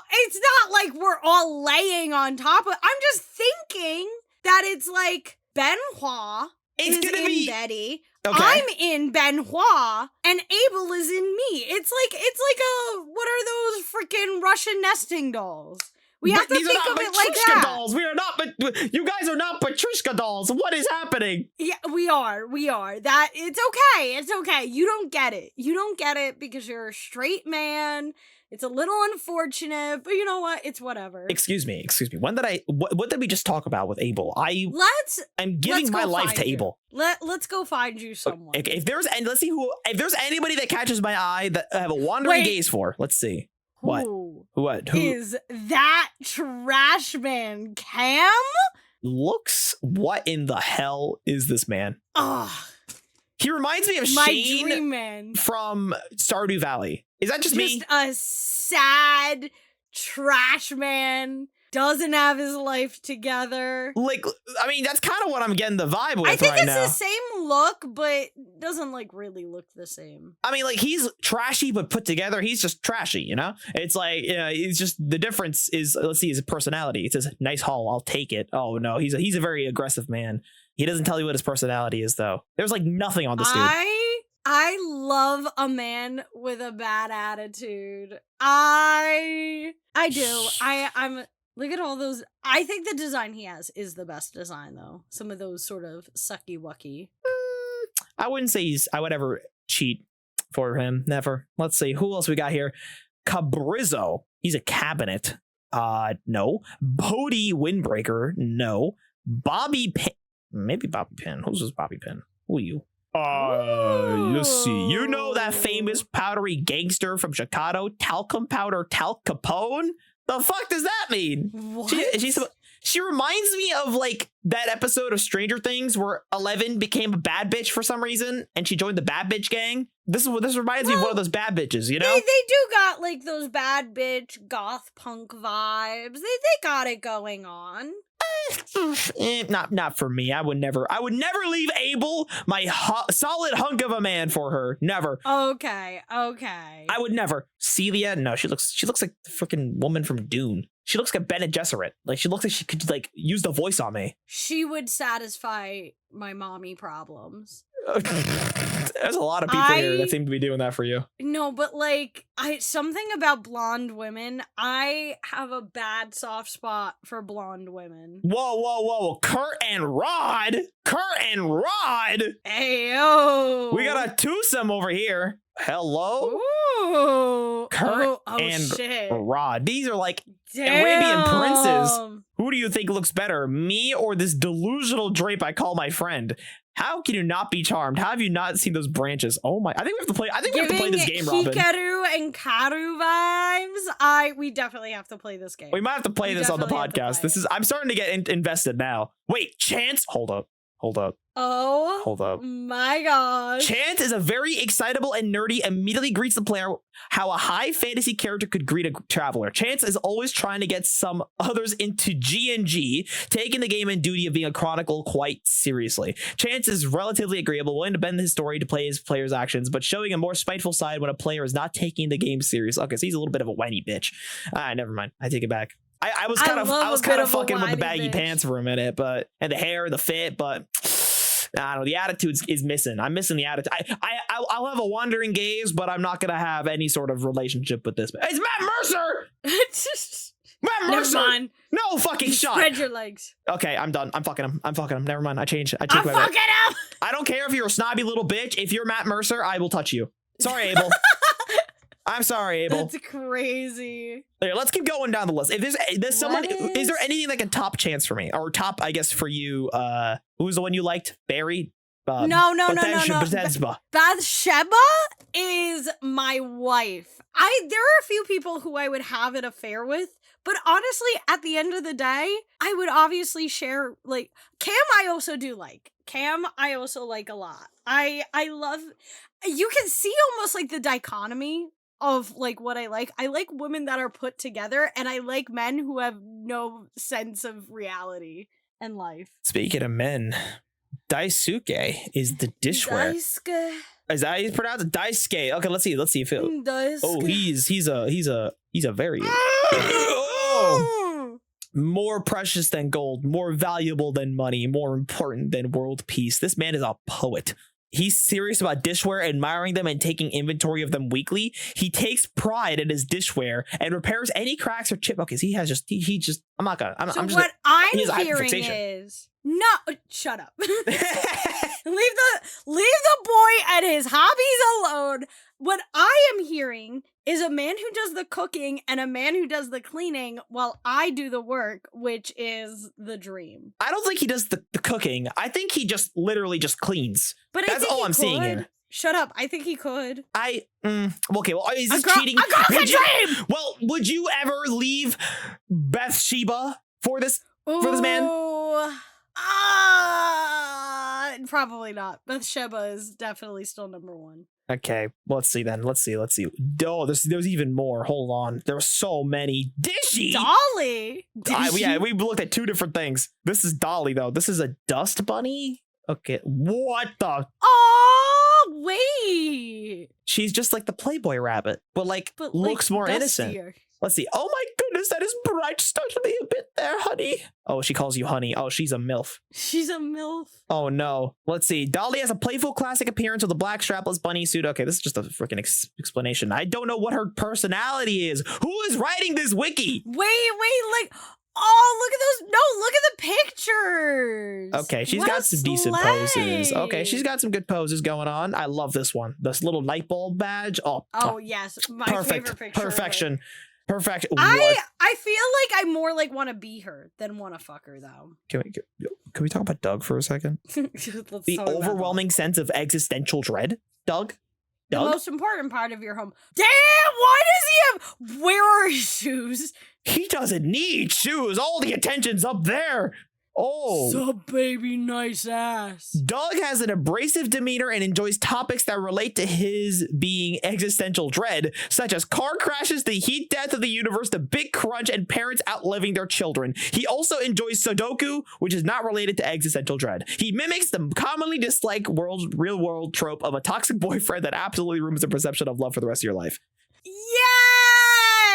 It's not like we're all laying on top of. I'm just thinking that it's like Benoit is in Betty. Okay. I'm in Benoit, and Abel is in me. It's like a what are those freaking Russian nesting dolls? We have to These are think not of it like Patrishka that. dolls. We are not. But you guys are not Patrishka dolls. What is happening? Yeah, we are. That it's okay. It's okay. You don't get it. You don't get it because you're a straight man. It's a little unfortunate, but you know what? It's whatever. Excuse me. When did what did we just talk about with Abel? I'm giving let's my go life find to you. Abel. Let's go find you someone. If there's anybody that catches my eye that I have a wandering Wait. gaze for, let's see. What? Who Who is that trash man, Cam? looks? What in the hell is this man? Ugh, He reminds me of my Shane dream man. from Stardew Valley. Is that just me? Just a sad trash man. Doesn't have his life together. Like, I mean, that's kind of what I'm getting the vibe with I think right it's now. the same look, but doesn't like really look the same. I mean, like, he's trashy but put together. He's just trashy, you know? It's like, it's just the difference is, let's see, his personality. It says, nice haul, I'll take it. Oh, no, he's a very aggressive man. He doesn't tell you what his personality is, though. There's like nothing on this dude. I love a man with a bad attitude. I do. I'm look at all those. I think the design he has is the best design, though. Some of those sort of sucky wucky. I wouldn't say I would ever cheat for him. Never. Let's see. Who else we got here? Cabrizzo. He's a cabinet. No. Bodie Windbreaker. No. Bobby Pin. Maybe Bobby Pin. Who's this Bobby Pin? Who are you? Let's see. You know that famous powdery gangster from Chicago? Talcum powder Tal Capone? The fuck does that mean? What? She reminds me of like that episode of Stranger Things where 11 became a bad bitch for some reason and she joined the bad bitch gang. This reminds me of one of those bad bitches, you know? They do got like those bad bitch goth punk vibes. They got it going on. Not for me. I would never leave Abel, my solid hunk of a man, for her. Never. Okay. I would never. Celia, no, she looks like the freaking woman from Dune. She looks like Bene Gesserit. Like, she looks like she could like use the voice on me. She would satisfy my mommy problems. There's a lot of people here that seem to be doing that for you. No, but like something about blonde women. I have a bad soft spot for blonde women. Whoa. Kurt and Rod. Ayo. We got a twosome over here. Hello? Ooh. Kurt and shit. Rod. These are like Damn. Arabian princes. Who do you think looks better, me or this delusional drape I call my friend? How can you not be charmed? How have you not seen those branches? Oh my! I think we have to play. We have to play this game, Robyn. Hikaru and Karu vibes. We definitely have to play this game. We might have to play this on the podcast. I'm starting to get invested now. Wait, Chance. Hold up. Oh, hold up. My gosh. Chance is a very excitable and nerdy, immediately greets the player how a high fantasy character could greet a traveler. Chance is always trying to get some others into G&G, taking the game and duty of being a chronicle quite seriously. Chance is relatively agreeable, willing to bend his story to play his player's actions, but showing a more spiteful side when a player is not taking the game serious. Okay, so he's a little bit of a whiny bitch. Never mind. I take it back. I was kind of fucking with the baggy pants for a minute, but and the hair, the fit, but I don't know, the attitude is missing. I'm missing the attitude. I'll have a wandering gaze, but I'm not gonna have any sort of relationship with this. It's Matt Mercer. Matt Mercer. Never mind. No fucking shot. Spread your legs. Okay, I'm done. I'm fucking him. Never mind. I changed. I'm fucking him. I don't care if you're a snobby little bitch. If you're Matt Mercer, I will touch you. Sorry, Abel. I'm sorry, Abel. That's crazy. Here, let's keep going down the list. If there's someone, is there anything like a top chance for me, or top, I guess, for you? Who's the one you liked? Barry? No. Bathsheba. Bathsheba is my wife. There are a few people who I would have an affair with, but honestly, at the end of the day, I would obviously share, like, Cam I also do like. Cam I also like a lot. I love, you can see almost like the dichotomy of like what I like. I like women that are put together, and I like men who have no sense of reality and life. Speaking of men, Daisuke is the dishware. Daisuke. Is that how you pronounce it? Daisuke. Okay, let's see if it. Daisuke. Oh, he's a very more precious than gold, more valuable than money, more important than world peace. This man is a poet. He's serious about dishware, admiring them and taking inventory of them weekly. He takes pride in his dishware and repairs any cracks or chip. Okay, so he just. I'm not gonna. I'm just. What I'm he has a hearing hyperfixation. is no. Shut up. leave the boy and his hobbies alone. What I am hearing is a man who does the cooking and a man who does the cleaning while I do the work, which is the dream. I don't think he does the cooking. I think he just literally just cleans. But that's all I'm seeing here. Shut up. I think he could. Okay, well, is this cheating? A girl can dream! Well, would you ever leave Bathsheba for this man? Probably not. Bathsheba is definitely still number one. Okay, let's see then. Let's see. Oh, there's even more. Hold on. There were so many. Dishy! Dolly! Yeah, we looked at two different things. This is Dolly, though. This is a dust bunny? Okay, what the? Oh, wait! She's just like the Playboy rabbit, but looks more innocent. Let's see. Oh my goodness, that is bright. Startled me a bit there, honey. Oh, she calls you honey. Oh, she's a MILF. She's a MILF. Oh no. Let's see. Dolly has a playful classic appearance with a black strapless bunny suit. Okay, this is just a freaking explanation. I don't know what her personality is. Who is writing this wiki? Wait, oh, look at those. No, look at the pictures. Okay, she's got some decent poses. Okay, she's got some good poses going on. I love this one. This little light bulb badge. Oh, yes. My perfect. favorite picture. Perfection. Perfect. I feel like I more want to be her than want to fuck her, though. Can we talk about Doug for a second? The overwhelming sense of existential dread. Doug? The most important part of your home. Damn, why does he have... Where are his shoes? He doesn't need shoes. All the attention's up there. Oh. Sup, baby, nice ass. Doug has an abrasive demeanor and enjoys topics that relate to his being existential dread, such as car crashes, the heat death of the universe, the big crunch, and parents outliving their children. He also enjoys Sudoku, which is not related to existential dread. He mimics the commonly disliked real world trope of a toxic boyfriend that absolutely ruins the perception of love for the rest of your life.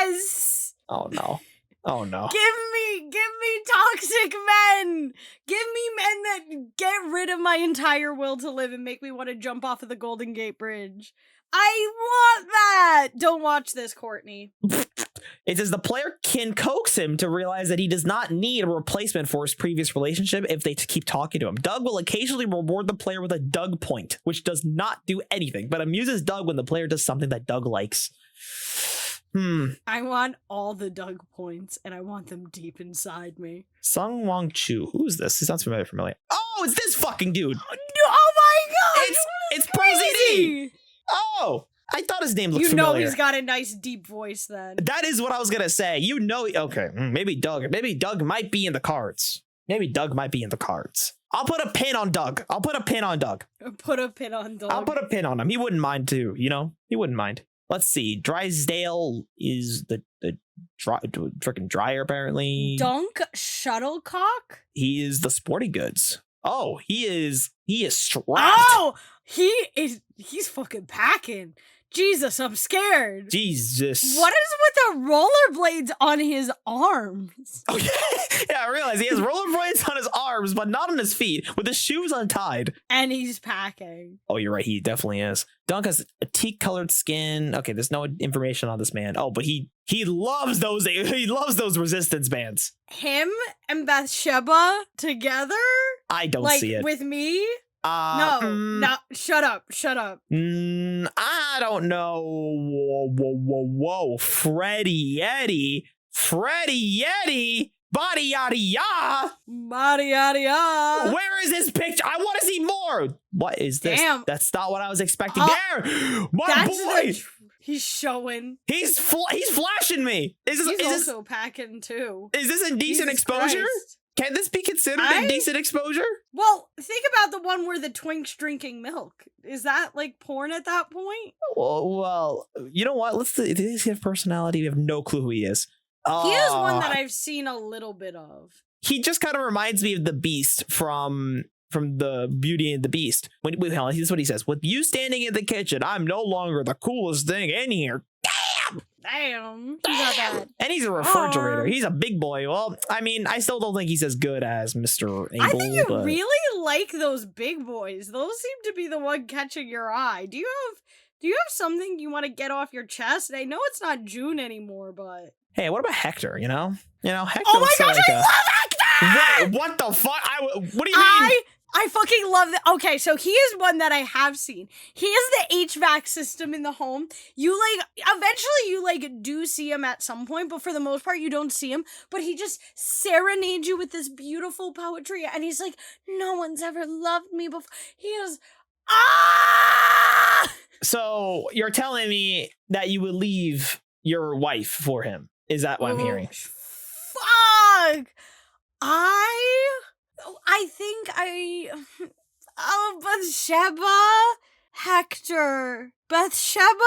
Yes! Oh no. Oh no. Give me toxic men! Give me men that get rid of my entire will to live and make me want to jump off of the Golden Gate Bridge. I want that! Don't watch this, Courtney. It says the player can coax him to realize that he does not need a replacement for his previous relationship if they keep talking to him. Doug will occasionally reward the player with a Doug point, which does not do anything, but amuses Doug when the player does something that Doug likes. I want all the Doug points, and I want them deep inside me. Sung Wong Chu. Who is this? He sounds familiar. Oh, it's this fucking dude. Oh my god! It's ProZD. Oh, I thought his name looked familiar. You know he's got a nice deep voice then. That is what I was going to say. You know, okay, maybe Doug might be in the cards. I'll put a pin on Doug. Put a pin on Doug. I'll put a pin on him. He wouldn't mind too, you know? He wouldn't mind. Let's see. Drysdale is the freaking dryer, apparently. Dunk Shuttlecock? He is the sporting goods. Oh, he is strapped. Oh, he's fucking packing. Jesus, I'm scared. Jesus. What is with the rollerblades on his arms? Oh, yeah, I realize he has rollerblades on his arms, but not on his feet, with his shoes untied. And he's packing. Oh, you're right. He definitely is. Dunk has a teak-colored skin. Okay, there's no information on this man. Oh, but he loves those. He loves those resistance bands. Him and Bathsheba together? I don't see it. With me? No, shut up. I don't know. Whoa. Freddy Yeti, body yada ya. Where is this picture? I want to see more. What is this? Damn. That's not what I was expecting. There, my boy. He's showing. He's flashing me. He's also packing too. Is this a decent exposure? Christ. Can this be considered a decent exposure? Well, think about the one where the twink's drinking milk. Is that like porn at that point? Well, you know what? Does he have personality? We have no clue who he is. He is one that I've seen a little bit of. He just kind of reminds me of the Beast from the Beauty and the Beast. Wait, this is what he says. With you standing in the kitchen, I'm no longer the coolest thing in here. Damn. He got that. And he's a refrigerator. He's a big boy. Well, I mean, I still don't think he's as good as Mr. Abel. I think you really like those big boys. Those seem to be the one catching your eye. Do you have something you want to get off your chest? I know it's not June anymore, but Hey, what about Hector? Hector. Oh my gosh, I love Hector! Wait, what the fuck? What do you mean? I fucking love that. Okay, so he is one that I have seen. He is the HVAC system in the home. Eventually you do see him at some point, but for the most part you don't see him. But he just serenades you with this beautiful poetry, and he's like, no one's ever loved me before. He is, So you're telling me that you would leave your wife for him? Is that what I'm hearing? Fuck! Bathsheba,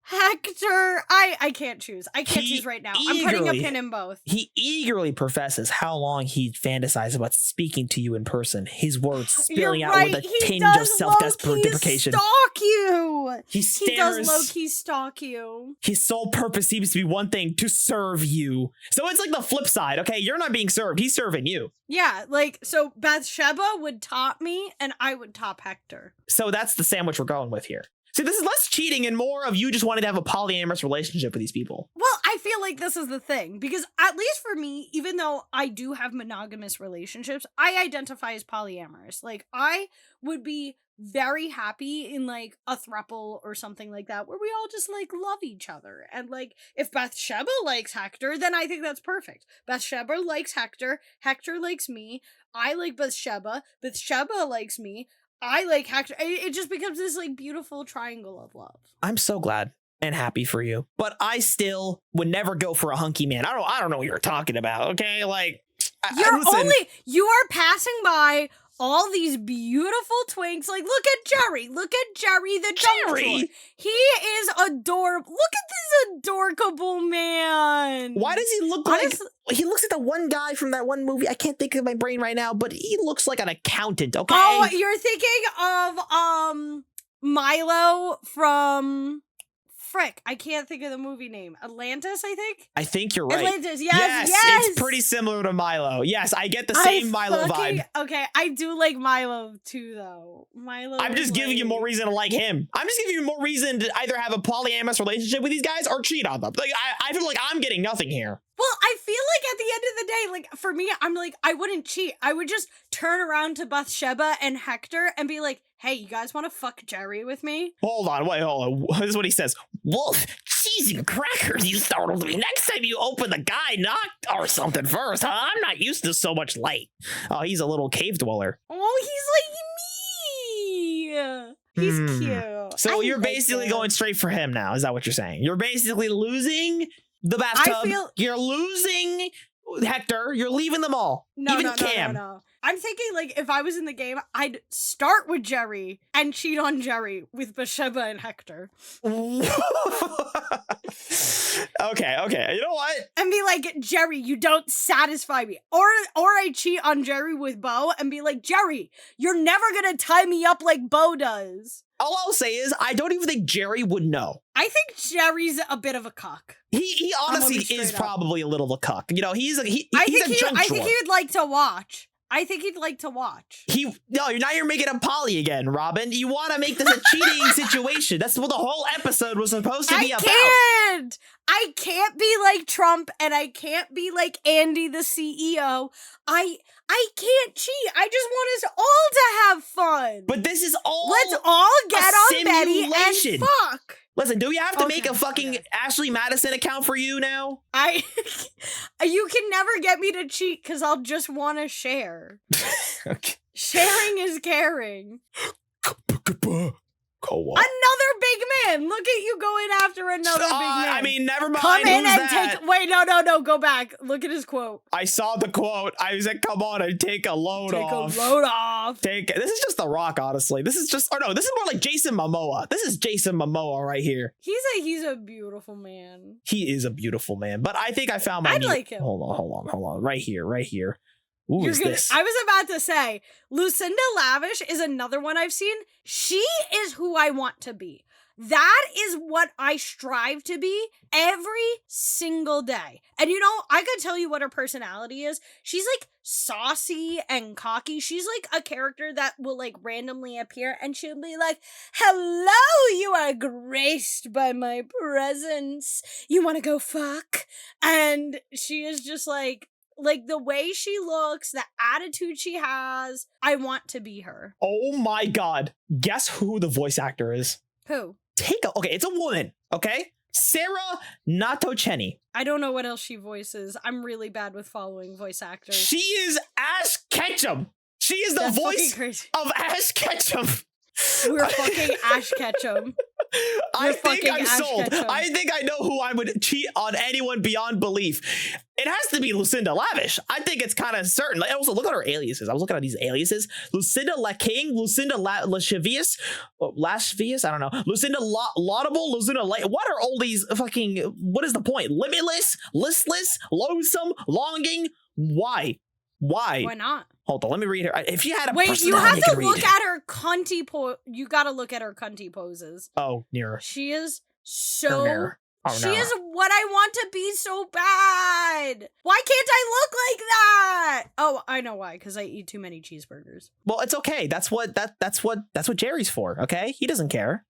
Hector. I can't choose. I can't choose right now. I'm putting a pin in both. He eagerly professes how long he fantasizes about speaking to you in person. His words spilling out with a tinge of self-deprecation. Stalk you. He does low-key stalk you. His sole purpose seems to be one thing: to serve you. So it's like the flip side. Okay, you're not being served; he's serving you. Yeah, so Bathsheba would top me, and I would top Hector. So that's the sandwich we're going with here. See, this is less cheating and more of you just wanting to have a polyamorous relationship with these people. Well, I feel like this is the thing, because at least for me, even though I do have monogamous relationships, I identify as polyamorous. I would be very happy in, a throuple or something like that, where we all just, love each other. And, if Bathsheba likes Hector, then I think that's perfect. Bathsheba likes Hector, Hector likes me, I like Bathsheba likes me, I like Hector. It just becomes this beautiful triangle of love. I'm so glad and happy for you, but I still would never go for a hunky man. I don't know what you're talking about. Okay, you are passing by all these beautiful twinks. Look at Jerry the Jerry. He is adorable. Look at this adorable man. Why does he look like he looks like the one guy from that one movie? I can't think of my brain right now, but he looks like an accountant. Okay. Oh, you're thinking of Milo from frick, I can't think of the movie name. Atlantis, I think? I think you're right. Atlantis, yes. It's pretty similar to Milo. Yes, I get the same Milo vibe. Okay, I do like Milo too, though. I'm just giving you more reason to like him. I'm just giving you more reason to either have a polyamorous relationship with these guys or cheat on them. I feel like I'm getting nothing here. Well, I feel like at the end of the day, for me, I'm I wouldn't cheat. I would just turn around to Bathsheba and Hector and be like, hey, you guys want to fuck Jerry with me? Hold on. This is what he says. Wolf, cheese and crackers, you startled me. Next time you open the guy, knock or something first, huh? I'm not used to so much light. Oh, he's a little cave dweller. Oh, he's like me. He's cute. So you're basically going straight for him now. Is that what you're saying? You're basically losing the bathtub. You're losing Hector. You're leaving them all. Even Cam. No. I'm thinking, if I was in the game, I'd start with Jerry and cheat on Jerry with Bathsheba and Hector. Okay. You know what? And be like, Jerry, you don't satisfy me. Or I cheat on Jerry with Bo and be like, Jerry, you're never gonna tie me up like Bo does. All I'll say is, I don't even think Jerry would know. I think Jerry's a bit of a cuck. He honestly is probably a little of a cuck. You know, he's a junk drawer. I think he would like to watch. No, you're making a poly again, Robyn. You want to make this a cheating situation. That's what the whole episode was supposed to be about. I can't be like Trump, and I can't be like Andy, the CEO. I can't cheat. I just want us all to have fun. But this is all Let's all get on Betty and fuck. Listen, do we have to make a fucking Ashley Madison account for you now? You can never get me to cheat because I'll just want to share. Okay. Sharing is caring. Another big man. Look at you going after another big man. I mean, never mind. Come in and take. Wait, no. Go back. Look at his quote. I saw the quote. I said, "Come on and take a load off." This is just The Rock, honestly. This is more like Jason Momoa. This is Jason Momoa right here. He's a beautiful man. He is a beautiful man. But I think I found my. I'd like him. Hold on. Right here. Who is this? I was about to say, Lucinda Lavish is another one I've seen. She is who I want to be. That is what I strive to be every single day. And you know, I could tell you what her personality is. She's like saucy and cocky. She's like a character that will like randomly appear and she'll be like, hello, you are graced by my presence. You want to go fuck? And she is just like the way she looks, the attitude she has. I want to be her. Oh my god. Guess who the voice actor is? Who? Okay, it's a woman, okay? Sarah Natochenny. I don't know what else she voices. I'm really bad with following voice actors. She is Ash Ketchum. She is the That's voice of Ash Ketchum. We're fucking Ash Ketchum. I think I'm Ash sold. Ketchum. I think I know who I would cheat on anyone beyond belief. It has to be Lucinda Lavish. I think it's kind of certain. Like, also, look at her aliases. I was looking at these aliases. Lucinda La King, Lucinda Lascivious, Lascivious, I don't know. Lucinda Laudable, Lucinda what are all these fucking, what is the point? Limitless, listless, loathsome, longing? Why? Why not? Hold on, let me read her. If she had a Wait, you personality, have to look at her cunty you gotta look at her cunty poses. Oh, nearer. She is so... Oh, she no. is what I want to be so bad. Why can't I look like that? Oh, I know why. Because I eat too many cheeseburgers. Well, it's okay. That's what Jerry's for. Okay, he doesn't care.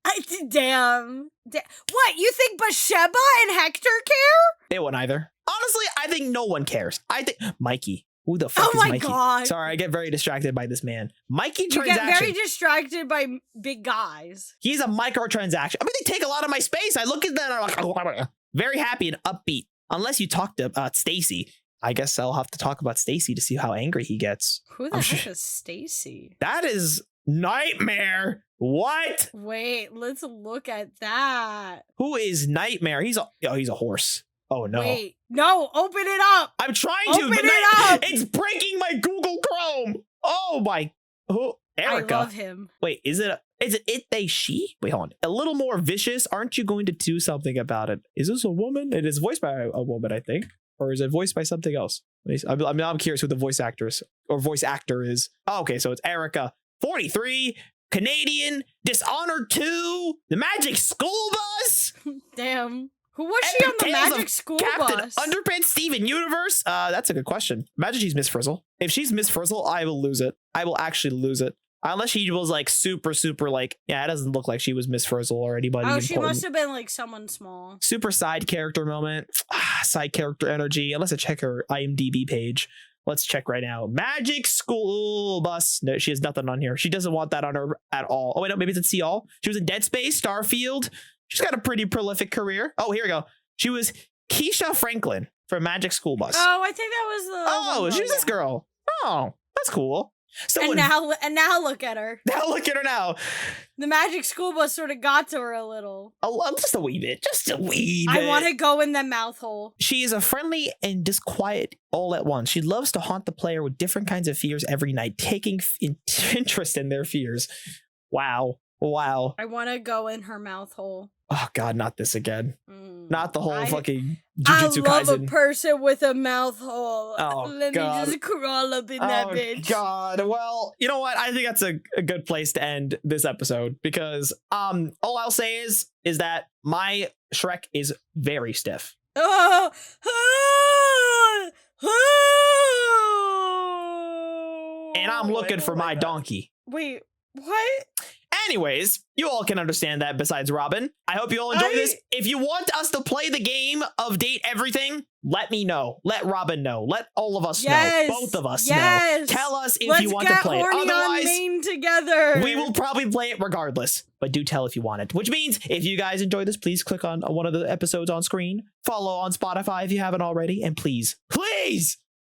Damn. What, you think Bathsheba and Hector care? They won't either. Honestly, I think no one cares. I think Mikey. Who the fuck Oh is my Mikey? God. Sorry, I get very distracted by this man. Mikey You transaction. get very distracted by big guys. He's a microtransaction. I mean, they take a lot of my space. I look at that and I'm like, very happy and upbeat. Unless you talk to Stacy. I guess I'll have to talk about Stacy to see how angry he gets. Who the heck is Stacy? That is Nightmare. What? Wait, let's look at that. Who is Nightmare? He's a horse. Oh no. Wait, no, open it up. I'm trying to. Open it up. It's breaking my Google Chrome. Oh my. Oh, Erica. I love him. Wait, is it they, she? Wait, hold on. A little more vicious. Aren't you going to do something about it? Is this a woman? It is voiced by a woman, I think. Or is it voiced by something else? I'm curious who the voice actress or voice actor is. Oh, okay, so it's Erica. 43, Canadian, Dishonored 2, The Magic School Bus. Damn. Who was she on the Magic School Captain Bus? Underpants Steven Universe? That's a good question. Imagine she's Miss Frizzle. If she's Miss Frizzle, I will lose it. I will actually lose it. Unless she was like super like, yeah, it doesn't look like she was Miss Frizzle or anybody important. She must have been like someone small. Super side character moment. Side character energy. Unless I check her IMDb page. Let's check right now. Magic School Bus. No, she has nothing on here. She doesn't want that on her at all. Oh, wait, no, maybe it's in See All. She was in Dead Space, Starfield. She's got a pretty prolific career. Oh, here we go. She was Keisha Franklin from Magic School Bus. Oh, I think that was the... Oh, she was this girl. Oh, that's cool. So and now look at her. Now look at her now. The Magic School Bus sort of got to her a little. Just a wee bit. Just a wee bit. I want to go in the mouth hole. She is a friendly and disquiet all at once. She loves to haunt the player with different kinds of fears every night, taking interest in their fears. Wow. I want to go in her mouth hole. Oh God, not this again. Not the whole fucking Jujutsu I love Kaisen. a person with a mouth hole. Oh, Let God. me just crawl up in that bitch. God. Well, you know what? I think that's a good place to end this episode because all I'll say is that my Shrek is very stiff. Oh, And I'm looking for my donkey. Wait, what? Anyways, you all can understand that besides Robyn. I hope you all enjoy this. If you want us to play the game of Date Everything, let me know. Let Robyn know. Let all of us know. Both of us know. Tell us if you want to play it. Otherwise, Main together. We will probably play it regardless. But do tell if you want it. Which means if you guys enjoy this, please click on one of the episodes on screen. Follow on Spotify if you haven't already. And please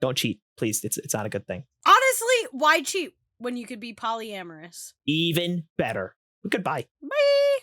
don't cheat. Please, it's not a good thing. Honestly, why cheat when you could be polyamorous? Even better. Goodbye. Bye.